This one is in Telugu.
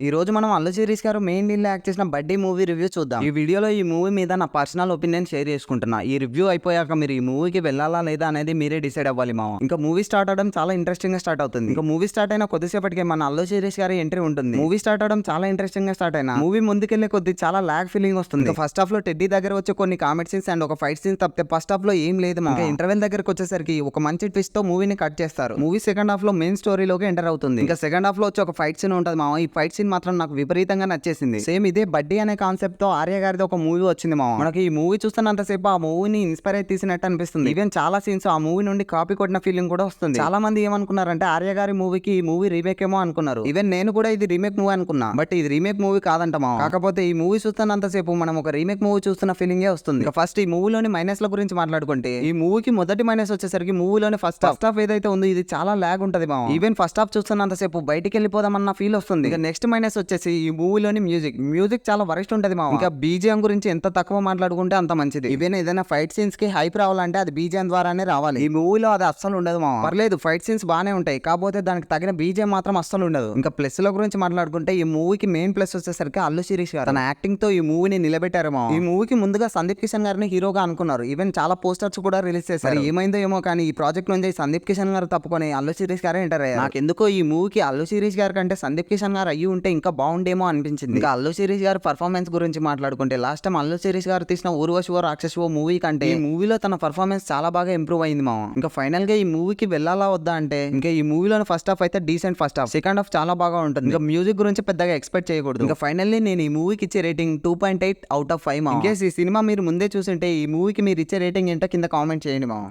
ఈ రోజు మనం అల్లు శిరీష్ గారు మెయిన్ లీడ్ యాక్ట్ చేసిన బడ్డీ మూవీ రివ్యూ చూద్దాం. ఈ వీడియోలో ఈ మూవీ మీద నా పర్సనల్ ఒపీనియన్ షేర్ చేసుకుంటున్నా. ఈ రివ్యూ అయిపోయాక మీరు ఈ మూవీకి వెళ్ళాలా లేదా అనేది మీరే డిసైడ్ అవ్వాలి మామ. ఇంకా మూవీ స్టార్ట్ అవడం చాలా ఇంట్రెస్టింగ్ గా స్టార్ట్ అవుతుంది. ఇంకా మూవీ స్టార్ట్ అయిన కొద్దిసేపటికి మన అల్లు శిరీష్ గారి ఎంట్రీ ఉంటుంది. మూవీ స్టార్ట్ అవడం చాలా ఇంట్రెస్టింగ్ గా స్టార్ట్ అయినా మూవీ ముందుకెళ్లే కొద్ది చాలా లాగ్ ఫీలింగ్ వస్తుంది. ఇంకా ఫస్ట్ హాఫ్ లో టెడ్డీ దగ్గర వచ్చే కొన్ని కామెడీ సీన్స్ అండ్ ఒక ఫైట్ సీన్స్ తప్పితే ఫస్ట్ హాఫ్ లో ఏం లేదు. ఇంకా ఇంటర్వెల్ దగ్గరకు వచ్చేసరికి ఒక మంచి ట్విస్ట్ తో మూవీని కట్ చేస్తారు. మూవీ సెకండ్ హాఫ్ లో మెయిన్ స్టోరీలోకి ఎంటర్ అవుతుంది. ఇంకా సెకండ్ హాఫ్ లో వచ్చి ఒక ఫైట్ సీన్ ఉంటుంది మామ. ఈ ఫైట్ సీన్ మాత్రం నాకు విపరీతంగా నచ్చేసింది. సేమ్ ఇదే బడ్డీ అనే కాన్సెప్ట్ తో ఆర్య గారిది ఒక మూవీ వచ్చింది మామ. మనకి ఈ మూవీ చూస్తున్నంతసేపు ఆ మూవీని ఇన్స్పైర్ అయి తీసినట్టు అనిపిస్తుంది. ఈవెన్ చాలా సీన్స్ ఆ మూవీ నుండి కాపీ కొట్టిన ఫీలింగ్ కూడా వస్తుంది. చాలా మంది ఏమనుకున్నారంటే ఆర్య గారి మూవీకి ఈ మూవీ రీమేక్ ఏమో అనుకున్నారు. ఈవెన్ నేను కూడా ఇది రీమేక్ మూవీ అనుకున్నా. బట్ ఇది రీమేక్ మూవీ కాదంట మామ. కాకపోతే ఈ మూవీ చూస్తున్నంతసేపు మనం ఒక రీమేక్ మూవీ చూస్తున్న ఫీలింగే వస్తుంది. ఫస్ట్ ఈ మూవీలోని మైనస్ ల గురించి మాట్లాడుకుంటే ఈ మూవీకి మొదటి మైనస్ వచ్చేసరికి మూవీలోని ఫస్ట్ హాఫ్ ఏదైతే ఉందో ఇది చాలా లాగ్ ఉంటది మామ. ఈవెన్ ఫస్ట్ హాఫ్ చూస్తున్నంతసేపు బయటికి వెళ్ళిపోదామన్న ఫీల్ వస్తుంది. ఇక నెక్స్ట్ మైనస్ వచ్చేసి ఈ మూవీలోని మ్యూజిక్ చాలా వరస్ట్ ఉంటది మామ. ఇంకా బీజిఎం గురించి ఎంత తక్కువ మాట్లాడుకుంటే అంత మంచిది. ఈవెన్ ఏదైనా ఫైట్ సీన్స్ కి హైప్ రావాలంటే అది బీజిఎం ద్వారానే రావాలి. ఈ మూవీలో అది అస్సలు ఉండదు మామ. పర్లేదు ఫైట్ సీన్స్ బానే ఉంటాయి, కాకపోతే దానికి తగిన బీజిఎం మాత్రం అస్సలు ఉండదు. ఇంకా ప్లస్ ల గురించి మాట్లాడుకుంటే ఈ మూవీకి మెయిన్ ప్లస్ వచ్చేసరికి అల్లు శిరీష్ గారు తన యాక్టింగ్ తో ఈ మూవీని నిలబెట్టారు మామ. ఈ మూవీకి ముందుగా సందీప్ కిషన్ గారిని హీరోగా అనుకున్నారు. ఈవెన్ చాలా పోస్టర్స్ కూడా రిలీజ్ చేశారు. ఏమైందో ఏమో కానీ ఈ ప్రాజెక్ట్ నుంచి సందీప్ కిషన్ గారు తప్పుకొని అల్లు శిరీష్ గారే ఎంటర్ అయ్యారు. నాకు ఎందుకో ఈ మూవీకి అల్లు శిరీష్ గారి కంటే సందీప్ కిషన్ గారు అయ్యి ఉంటే ఇంకా బాగుండేమో అనిపించింది. ఇంకా అల్లు శిరీష్ గారి పర్ఫార్మెన్స్ గురించి మాట్లాడుకుంటే లాస్ట్ టైం అల్లు శిరీష్ గారు తీసిన ఊర్వశివో రాక్షసివో మూవీ కంటే ఈ మూవీలో తన పర్ఫార్మెన్స్ చాలా బాగా ఇంప్రూవ్ అయింది మామ. ఇంకా ఫైనల్ గా ఈ మూవీకి వెళ్ళాలా వద్దా అంటే ఇంకా ఈ మూవీలో ఫస్ట్ హాఫ్ అయితే decent first half, second half చాలా బాగా ఉంటుంది. ఇంకా మ్యూజిక్ గురించి పెద్దగా ఎక్స్పెక్ట్ చేయకూడదు. ఇంకా ఫైనల్లీ నేను ఈ మూవీకి ఇచ్చే రేటింగ్ 2.8 అవుట్ ఆఫ్ 5 మామ. ఈ సినిమా మీరు ముందే చూసింటే ఈ మూవీకి మీరు ఇచ్చే రేటింగ్ ఏంటో కింద కామెంట్ చేయండి మామ.